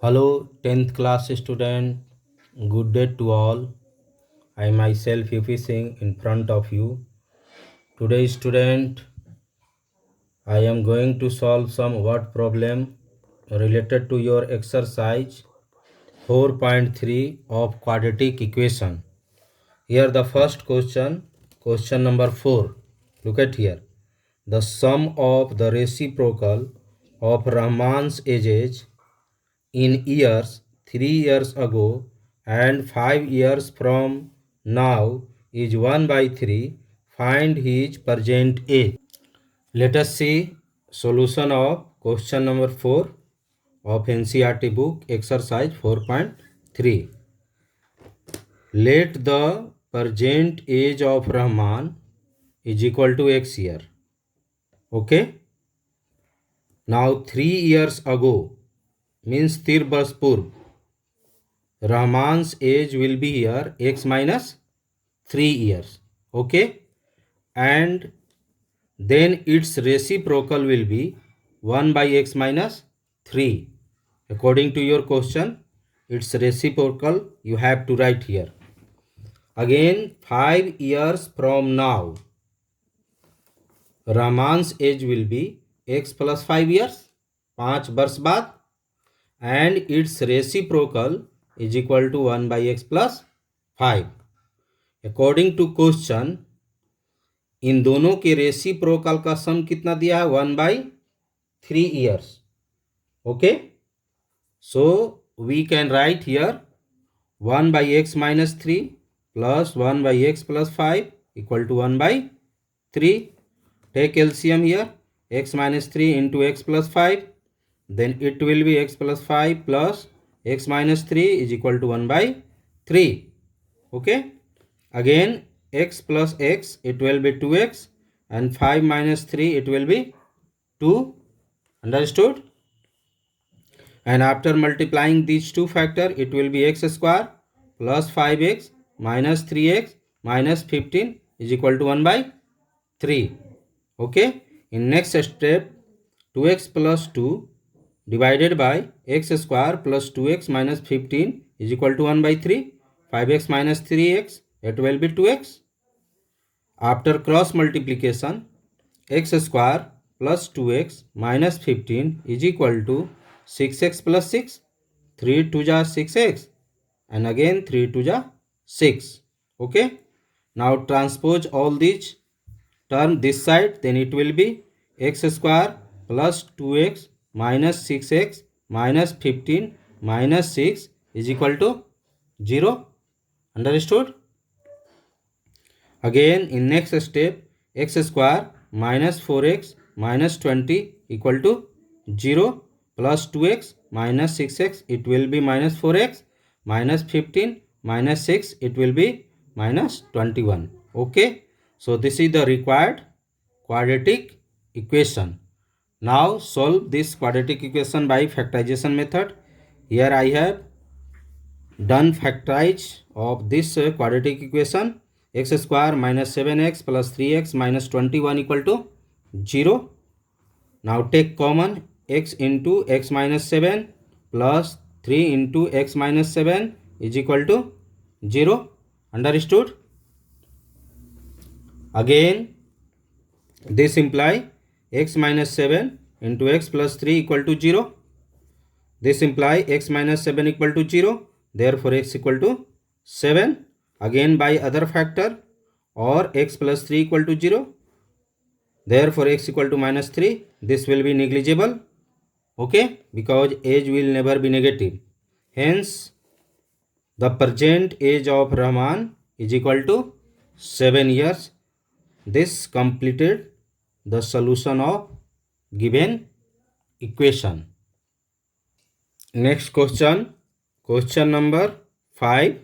Hello, 10th class student. Good day to all. I myself UP Singh in front of you. Today, student, I am going to solve some word problem related to your exercise 4.3 of quadratic equation. Here the first question number 4. Look at here. The sum of the reciprocal of Rahman's ages in years 3 years ago and 5 years from now is 1 by 3. Find his present age. Let us see solution of question number 4 of NCERT book exercise 4.3. Let the present age of Rahman is equal to x year. Okay. Now 3 years ago means tir bars purv. Rahman's age will be here x minus 3 years. Okay. And then its reciprocal will be 1 by x minus 3. According to your question, its reciprocal you have to write here. Again 5 years from now, Rahman's age will be x plus 5 years, 5 वर्ष बाद, and its reciprocal is equal to 1 by x plus 5. According to question, इन दोनों के reciprocal का सम कितना दिया है 1 by 3 years. Okay, so we can write here 1 by x minus 3 plus 1 by x plus 5 equal to 1 by 3. Take LCM here, x minus 3 into x plus 5, then it will be x plus 5 plus x minus 3 is equal to 1 by 3. Okay, again x plus x, it will be 2x, and 5 minus 3, it will be 2. Understood? And after multiplying these two factors, it will be x square plus 5x minus 3x minus 15 is equal to 1 by 3. Okay, in next step, 2x plus 2 divided by x square plus 2x minus 15 is equal to 1 by 3. 5x minus 3x, it will be 2x. After cross multiplication, x square plus 2x minus 15 is equal to 6x plus 6. 3 2 ja 6x, and again 3 2 ja 6. Okay, now transpose all these term this side, then it will be x square plus 2x minus 6x minus 15 minus 6 is equal to 0. Understood? Again in next step, x square minus 4x minus 20 equal to 0 plus 2x minus 6x, it will be minus 4x minus 15 minus 6, it will be minus 21. Okay, so this is the required quadratic equation. Now solve this quadratic equation by factorization method. Here I have done factorize of this quadratic equation. X square minus 7x plus 3x minus 21 equal to 0. Now take common, x into x minus 7 plus 3 into x minus 7 is equal to 0. Understood? Again this imply x minus 7 into x plus 3 equal to 0. This imply x minus 7 equal to 0. Therefore x equal to 7. Again by other factor, or x plus 3 equal to 0. Therefore x equal to minus 3. This will be negligible. Okay, because age will never be negative. Hence the present age of Rahman is equal to 7 years. This completed the solution of given equation. Next question, question number 5.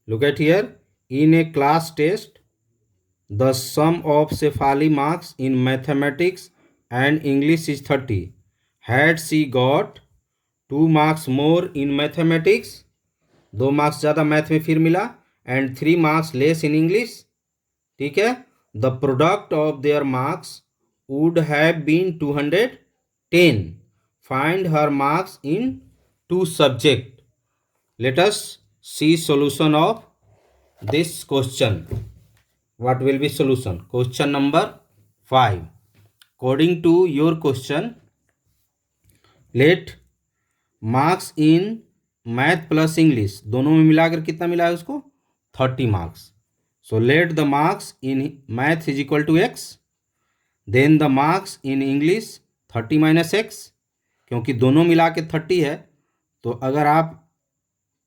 Look at here. In a class test, the sum of Shefali marks in mathematics and English is 30. Had she got 2 marks more in mathematics, 2 marks ज़्यादा math में फिर मिला, and 3 marks less in English, ठीक है, the product of their marks would have been 210. Find her marks in 2 subject. Let us see solution of this question. What will be solution? Question number 5. According to your question, let marks in math plus English, दोनों में मिलाकर कितना मिला है उसको? 30 marks. So let the marks in math is equal to x. Then the marks in English 30 minus x. क्योंकि दोनों मिला के 30 है, तो अगर आप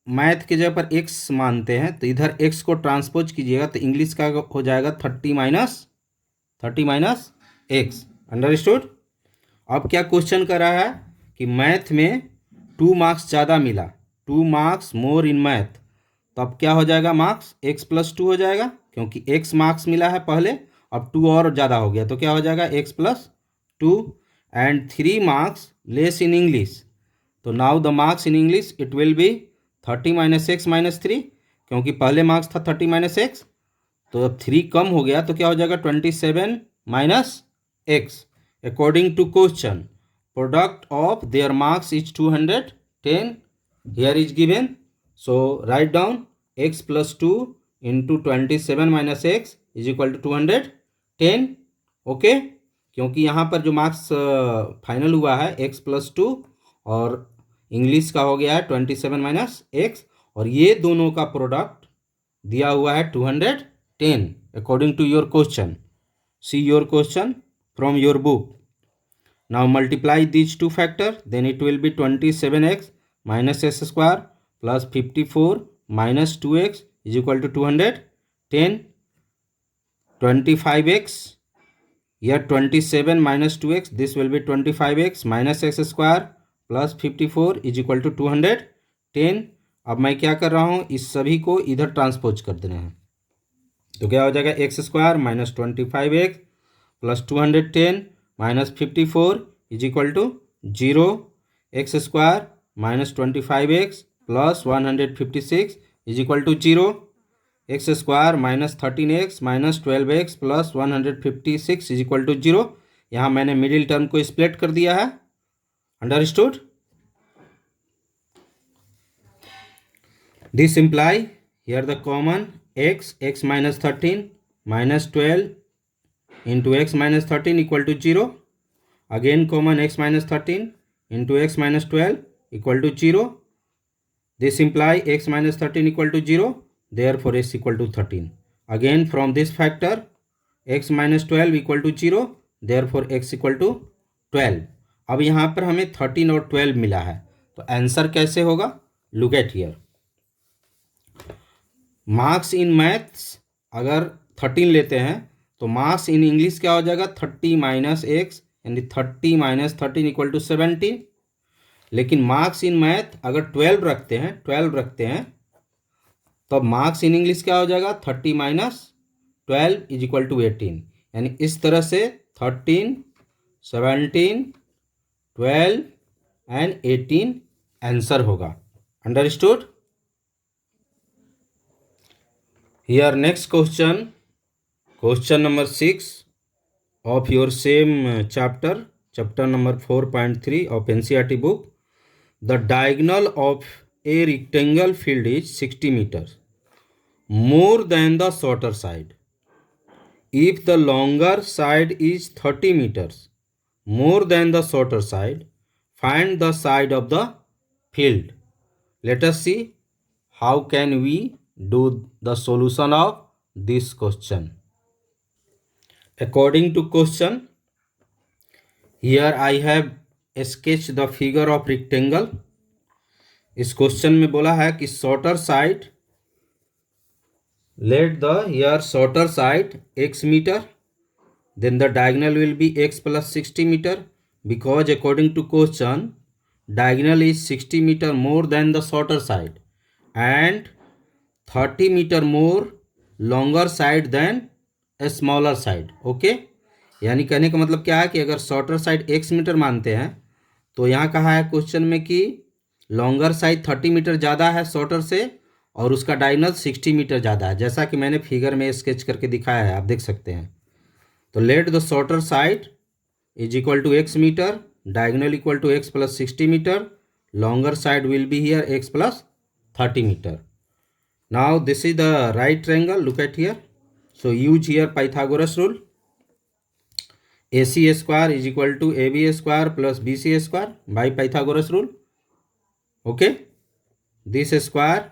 मैथ के जगह पर x मानते हैं तो इधर x को ट्रांसपोज कीजिएगा तो इंग्लिश का हो जाएगा 30 माइनस x. अंडरस्टूड? अब क्या क्वेश्चन कर रहा है कि मैथ में 2 मार्क्स ज़्यादा मिला, 2 मार्क्स मोर इन मैथ, तो अब क्या हो जाएगा? मार्क्स x प्लस 2 हो जाएगा, क्योंकि x मार्क्स मिला है पहले, अब 2 और ज़्यादा हो गया तो क्या हो जाएगा? x plus 2. And 3 marks less in English, तो now the marks in English it will be 30 minus x minus 3, क्योंकि पहले मार्क्स था 30 माइनस एक्स, तो अब 3 कम हो गया तो क्या हो जाएगा? 27 minus x. According to question, product of their marks is 210. Here is given. So write down x plus 2 into 27 minus x is equal to 210. Okay, क्योंकि यहाँ पर जो मार्क्स फाइनल हुआ है x प्लस 2 और इंग्लिश का हो गया है 27 माइनस एक्स, और ये दोनों का प्रोडक्ट दिया हुआ है 210 according to your question. See your question from your book. Now multiply these two factors, then it will be 27x minus x square plus 54 minus 2x is equal to 210. 25x, here 27 minus 2x, this will be 25x minus x square plus 54 is equal to 210. अब मैं क्या कर रहा हूँ, इस सभी को इधर ट्रांसपोज कर देना है, तो क्या हो जाएगा? X square minus 25x plus 210 minus 54 is equal to 0. X square minus 25x plus 156 is equal to 0. X square minus 13x minus 12x plus 156 is equal to 0. यहाँ मैंने मिडिल टर्म को स्प्लिट कर दिया है. Understood? This imply here the common x minus 13 minus 12 into x minus 13 equal to 0. Again common x minus 13 into x minus 12 equal to 0. This imply x minus 13 equal to 0. Therefore x equal to 13. Again from this factor x minus 12 equal to 0. Therefore x equal to 12. अब यहाँ पर हमें 13 और 12 मिला है, तो answer कैसे होगा? Look at here. Marks in maths अगर 13 लेते हैं तो मार्क्स इन इंग्लिश क्या हो जाएगा? 30 माइनस एक्स, यानी 30 माइनस 13 इक्वल टू 70. लेकिन मार्क्स इन मैथ अगर 12 रखते हैं तो मार्क्स इन इंग्लिश क्या हो जाएगा? 30 माइनस 12 इज इक्वल टू 18. यानी इस तरह से 13, 17, 12 एंड 18 आंसर होगा. Understood? Here next question, question number 6 of your same chapter number 4.3 of NCERT book. The diagonal of a rectangle field is 60 meters more than the shorter side. If the longer side is 30 meters more than the shorter side, find the side of the field. Let us see how can we do the solution of this question. According to question, here I have sketched the figure of rectangle. इस question में बोला है कि shorter side, let the here shorter side x meter, then the diagonal will be x plus 60 meter, because according to question diagonal is 60 meter more than the shorter side and 30 meter more longer side than smaller side. Okay, यानी कहने का मतलब क्या है कि अगर shorter side x metre मानते हैं तो यहाँ कहा है क्वेश्चन में कि लॉन्गर साइड 30 मीटर ज़्यादा है शॉर्टर से और उसका डायगोनल 60 मीटर ज़्यादा है, जैसा कि मैंने फिगर में स्केच करके दिखाया है, आप देख सकते हैं. तो let the shorter side is equal to x metre, diagonal equal to x plus 60 metre longer side will be here x plus 30 meter. Now this is the right triangle. Look at here. So use here Pythagoras rule. AC square is equal to AB square plus BC square by Pythagoras rule. Okay. This square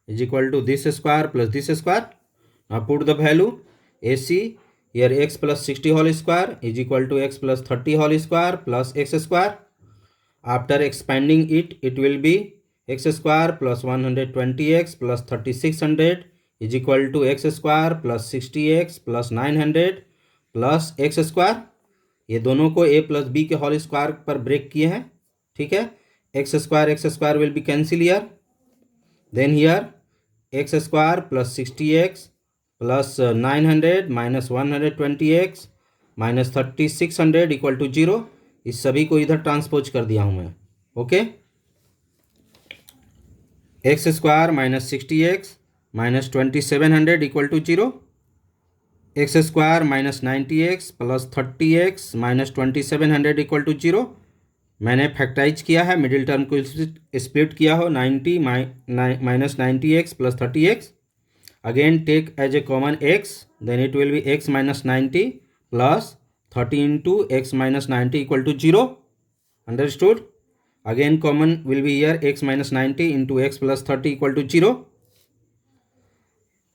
is equal to this square plus this square. Now put the value. AC here x plus 60 whole square is equal to x plus 30 whole square plus x square. After expanding it, it will be x square plus 120x plus 3600 is equal to x square plus 60x plus 900 plus x square. ये दोनों को a plus B के whole square पर break किए हैं. ठीक है. X square will be cancel here. Then here x square plus 60x plus 900 minus 120x minus 3600 equal to 0. इस सभी को इधर ट्रांसपोज कर दिया हूं मैं. Okay. X square minus 60x minus 2700 equal to 0. X square minus 90x plus 30x minus 2700 equal to 0. मैंने factorise किया है, मिडिल टर्म को स्प्लिट किया हो. 90 minus 90x plus 30x. Again take as a common x, then it will be x minus 90 plus 30 into x minus 90 equal to 0. Understood. Again common will be here x minus 90 into x plus 30 equal to 0.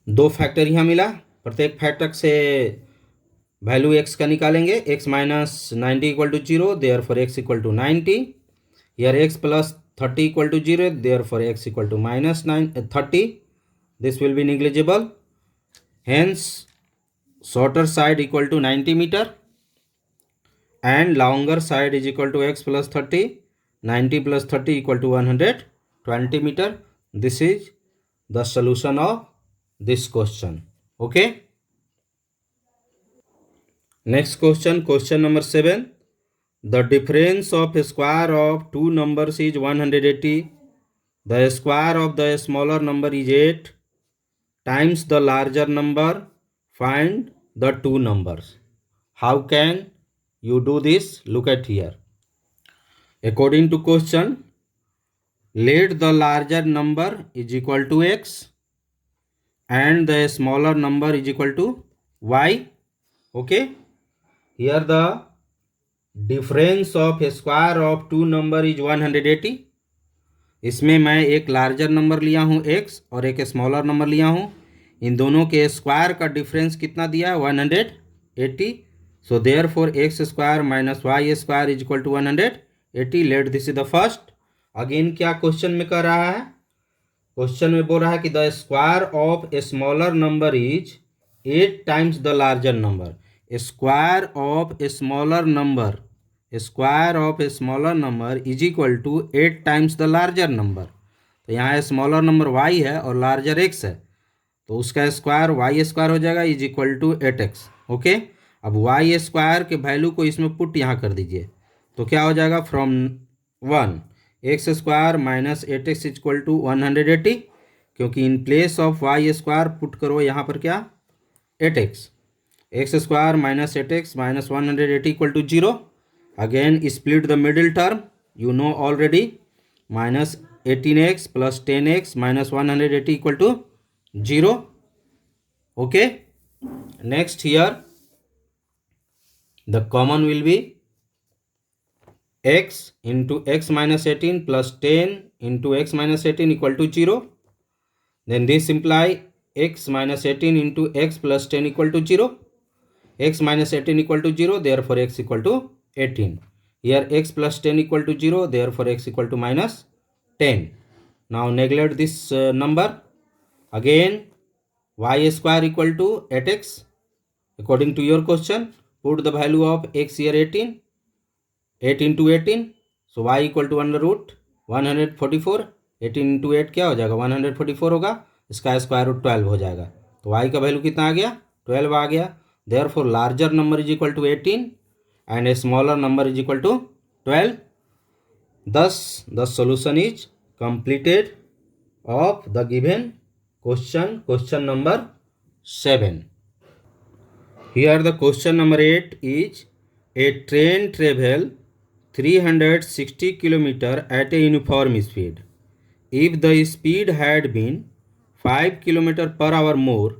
दो factor यहाँ मिला. प्रत्येक factor से value x का निकालेंगे. x minus 90 equal to 0, therefore x equal to 90. Here x plus 30 equal to 0, therefore x equal to minus 30. This will be negligible. Hence shorter side equal to 90 metre and longer side is equal to x plus 30. 90 plus 30 equal to 120 meter. This is the solution of this question. Okay. Next question, question number 7. The difference of square of two numbers is 180. The square of the smaller number is 8 times the larger number. Find the two numbers. How can you do this? Look at here. According to question, let the larger number is equal to x and the smaller number is equal to y. Okay. Here the difference of square of two number is 180. इसमें मैं एक larger number लिया हूँ x और एक smaller number लिया हूँ. इन दोनों के स्क्वायर का डिफरेंस कितना दिया है? 180. So therefore x square minus y square is equal to 180. Let this is the first. Again क्या क्वेश्चन में कर रहा है? क्वेश्चन में बोल रहा है कि the square of a smaller number is 8 times the larger number. Square of a smaller number is equal to 8 times the larger number. तो यहाँ स्मॉलर नंबर y है और लार्जर x है, तो उसका स्क्वायर y स्क्वायर हो जाएगा is equal to 8x. Okay. अब y स्क्वायर के वैल्यू को इसमें पुट यहाँ कर दीजिए, तो क्या हो जाएगा? From 1 x square minus 8x equal to 180, क्योंकि in place of y square put करो यहाँ पर क्या? 8x. X square minus 8x minus 180 equal to 0. Again split the middle term, you know already. Minus 18x plus 10x minus 180 equal to 0. Okay. Next here the common will be x into x minus 18 plus 10 into x minus 18 equal to 0. Then this imply x minus 18 into x plus 10 equal to 0. X minus 18 equal to 0, therefore x equal to 18. Here x plus 10 equal to 0, therefore x equal to minus 10. Now neglect this number. Again y square equal to 8x according to your question. Put the value of x here 18. 8 into 18. So y equal to under root 144. 18 into 8 क्या हो जाएगा? 144 होगा. इसका square root 12 हो जाएगा. तो y का value कितना आ गया? 12 आ गया. Therefore larger number is equal to 18 and a smaller number is equal to 12. Thus the solution is completed of the given question, question number 7. Here the question number 8 is a train travel 360 kilometer at a uniform speed. If the speed had been 5 kilometer per hour more,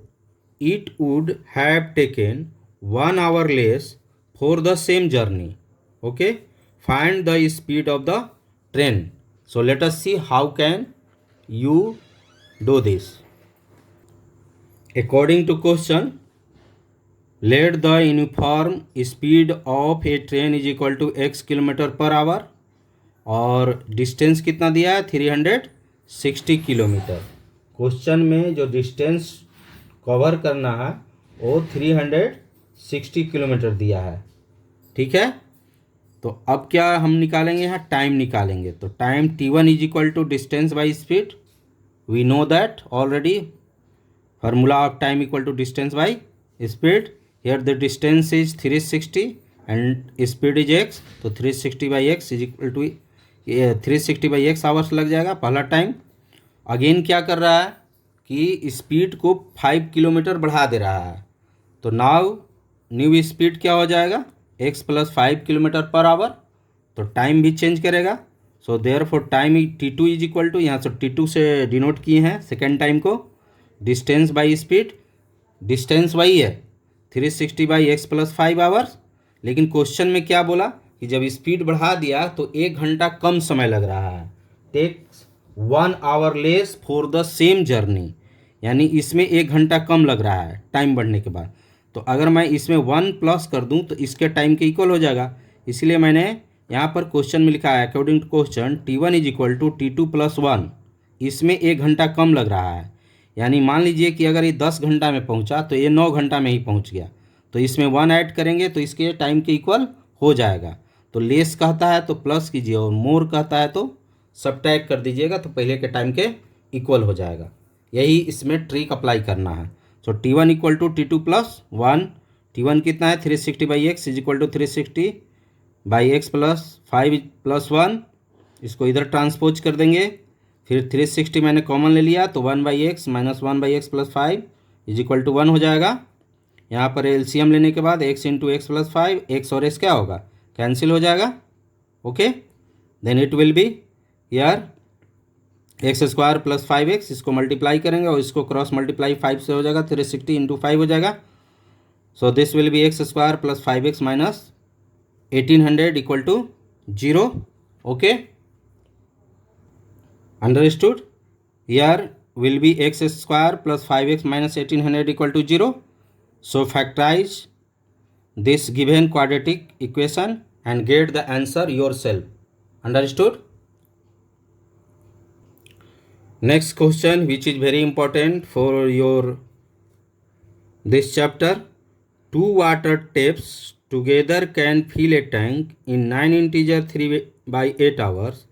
it would have taken 1 hour less for the same journey. Okay, find the speed of the train. So let us see how can you do this. According to question, let the uniform speed of a train is equal to x kilometre per our और distance कितना दिया है 360 kilometre. Question में जो distance cover करना है वो 360 kilometre दिया है. ठीक है, तो अब क्या हम निकालेंगे, यहाँ टाइम निकालेंगे. तो time t1 is equal to distance by speed. We know that already, formula of time equal to distance by speed. Here the distance is 360 and speed is x. तो 360 by x is equal to 360 by x hours लग जाएगा पहला time. Again क्या कर रहा है कि speed को 5 किलोमीटर बढ़ा दे रहा है. तो नाउ न्यू स्पीड क्या हो जाएगा, x plus 5 kilometre per hour. तो टाइम भी चेंज करेगा. So therefore time t2 is equal to, यहाँ से t2 से डिनोट किए हैं सेकेंड टाइम को, डिस्टेंस बाई स्पीड. डिस्टेंस वही है 360 बाई एक्स प्लस 5 आवर्स. लेकिन क्वेश्चन में क्या बोला कि जब स्पीड बढ़ा दिया तो 1 घंटा कम समय लग रहा है. Takes 1 hour less for the same journey, यानी इसमें 1 घंटा कम लग रहा है टाइम बढ़ने के बाद. तो अगर मैं इसमें 1 प्लस कर दूं तो इसके टाइम के इक्वल हो जाएगा. इसलिए मैंने यहाँ पर क्वेश्चन में लिखा है according to question t1 is equal to t2 plus 1. इसमें 1 घंटा कम लग रहा है. यानी मान लीजिए कि अगर ये 10 घंटा में पहुँचा तो ये 9 घंटा में ही पहुँच गया. तो इसमें 1 ऐड करेंगे तो इसके टाइम के इक्वल हो जाएगा. तो लेस कहता है तो प्लस कीजिए और मोर कहता है तो सब्ट्रैक्ट कर दीजिएगा, तो पहले के टाइम के इक्वल हो जाएगा. यही इसमें ट्रिक अप्लाई करना है. सो t1 equal to t2 plus 1. t1 कितना है 360 by x is equal to 360 by x plus 5 plus 1. इसको इधर ट्रांसपोज कर देंगे. फिर 360 मैंने कॉमन ले लिया तो 1 by x minus 1 by x plus 5 is equal to 1 हो जाएगा. यहाँ पर एलसीएम लेने के बाद x into x plus 5, x और एक्स क्या होगा, कैंसिल हो जाएगा. Okay, then it will be यार एक्स स्क्वायर प्लस 5x. इसको मल्टीप्लाई करेंगे और इसको क्रॉस मल्टीप्लाई 5 से हो जाएगा, 360 इंटू 5 हो जाएगा. So this will be x square plus 5x minus 1800 equal to 0. Okay, understood. Here will be x square plus 5x minus 1800 equal to 0. So factorise this given quadratic equation and get the answer yourself. Understood? Next question, which is very important for your this chapter. 2 water taps together can fill a tank in 9 integer 3 by 8 hours.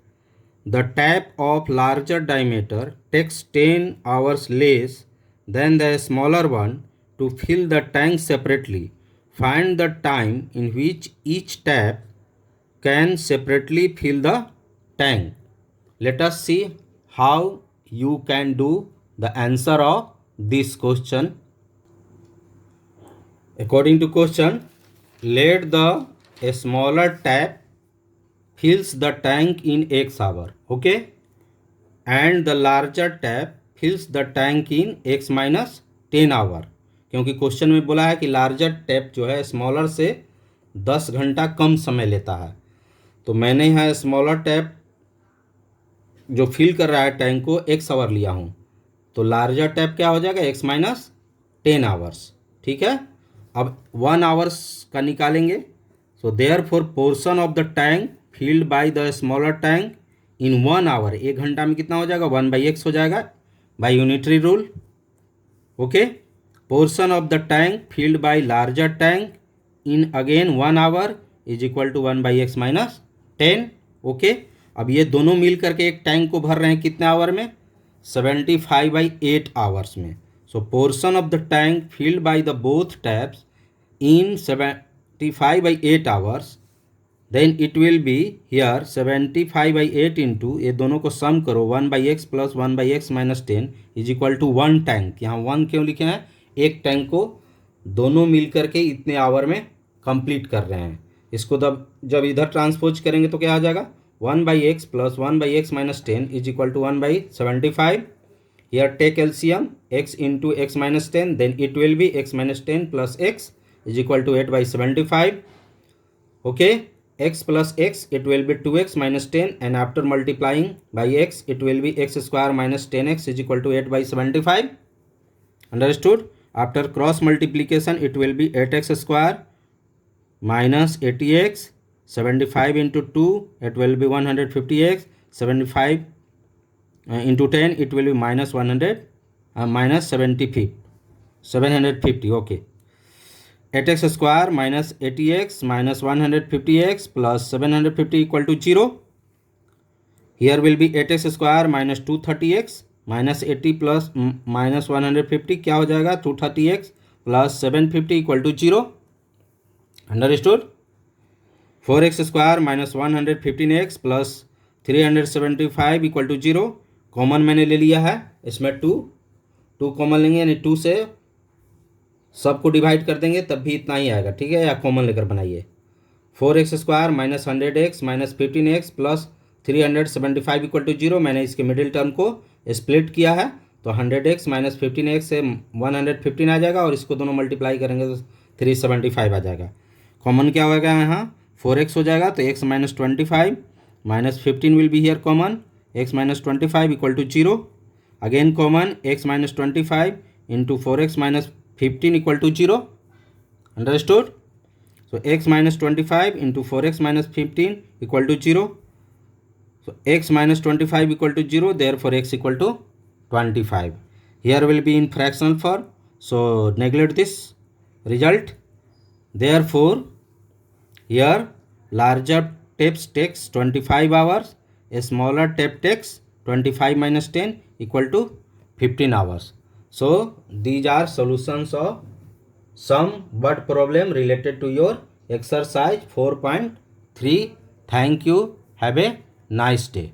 The tap of larger diameter takes 10 hours less than the smaller one to fill the tank separately. Find the time in which each tap can separately fill the tank. Let us see how you can do the answer of this question. According to question, let the smaller tap fills the tank in x hour. Okay, and the larger tap fills the tank in x minus 10 hour. क्योंकि question में बोला है कि larger tap जो है smaller से 10 घंटा कम समय लेता है. तो मैंने यहाँ स्मॉलर टैप जो फिल कर रहा है टैंक को x आवर लिया हूँ. तो लार्जर टैप क्या हो जाएगा x माइनस 10 आवर्स. ठीक है, अब 1 आवर्स का निकालेंगे. So therefore portion of the tank filled by the smaller tank in 1 hour. 1 घंटा में कितना हो जाएगा 1 बाई एक्स हो जाएगा by unitary rule. Okay, portion of the tank filled by larger tank in again 1 hour is equal to 1 by x minus 10. ओके, अब ये दोनों मिल करके एक टैंक को भर रहे हैं कितने आवर में 75 बाई 8 आवर्स में. So portion of the tank filled by the both taps in 75 by 8 hours. Then it will be here 75 by 8 into ये दोनों को सम करो 1 by x plus 1 by x minus 10 is equal to 1 tank. यहाँ 1 क्यों लिखे हैं, एक tank को दोनों मिल करके इतने आवर में कंप्लीट कर रहे हैं. इसको जब इधर ट्रांसपोज करेंगे तो क्या आ जाएगा, 1/x plus 1/x minus 10 is equal to 1/75. Here take LCM, x into x minus 10, then it will be x minus 10 plus x is equal to 8/75. Okay, x plus x, it will be 2x minus 10, and after multiplying by x, it will be x square minus 10x is equal to 8/75. Understood? After cross multiplication, it will be 8x square minus 80x, 75 into 2, it will be 150x, 75 into 10, it will be minus 100 minus 750. Okay, 8x square minus 80x minus 150x plus 750 equal to 0. Here will be 8x square minus 230x minus 80 plus minus 150 क्या हो जाएगा, 230x plus 750 equal to 0. Understood? 4x square minus 115x plus 375 equal to 0. Common मैंने ले लिया है, इसमें 2 common लेंगे, यानी 2 से सबको डिवाइड कर देंगे तब भी इतना ही आएगा, ठीक है, या कॉमन लेकर बनाइए. 4x square minus 100x minus 15x plus 375 equal to 0. मैंने इसके मिडिल टर्म को स्प्लिट किया है, तो 100x माइनस 15x से 115 आ जाएगा, और इसको दोनों मल्टीप्लाई करेंगे तो 375 आ जाएगा. कॉमन क्या होगा यहाँ, 4x हो जाएगा, तो x minus 25 minus 15 will be here common, x minus 25 equal to 0. Again common, x minus 25 into 4x minus 15 equal to 0. Understood? So x minus 25 into 4x minus 15 equal to 0. So x minus 25 equal to 0, therefore x equal to 25. Here will be in fractional form, so neglect this result. Therefore here larger tape takes 25 hours, a smaller tape takes 25 minus 10 equal to 15 hours. So these are solutions of some word problem related to your exercise 4.3. Thank you. Have a nice day.